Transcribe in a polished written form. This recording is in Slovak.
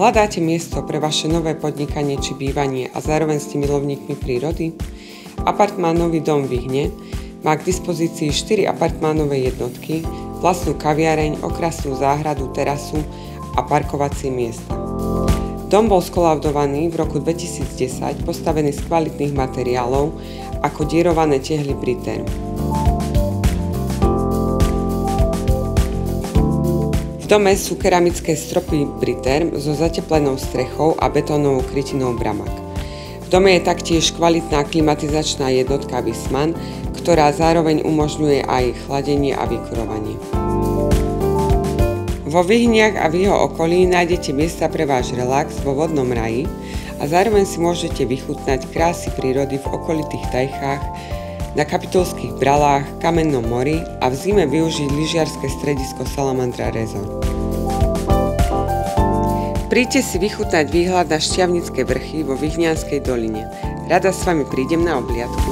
Hľadáte miesto pre vaše nové podnikanie či bývanie a zároveň ste milovníkmi prírody? Apartmánový dom Vyhne má k dispozícii 4 apartmánové jednotky, vlastnú kaviareň, okrasnú záhradu, terasu a parkovacie miesta. Dom bol skolaudovaný v roku 2010, postavený z kvalitných materiálov ako dierované tehly Briterm. V dome sú keramické stropy Briterm so zateplenou strechou a betónovou krytinou bramak. V dome je taktiež kvalitná klimatizačná jednotka Viessmann, ktorá zároveň umožňuje aj chladenie a vykurovanie. Vo Vyhniach a v jeho okolí nájdete miesta pre váš relax vo vodnom raji a zároveň si môžete vychutnať krásy prírody v okolitých tajchách, na Kapitulských bralách, Kamennom mori a v zime využiť lyžiarske stredisko Salamandra Resort. Príďte si vychutnať výhľad na Šťavnické vrchy vo Vyhnianskej doline. Rada s vami prídem na obliadku.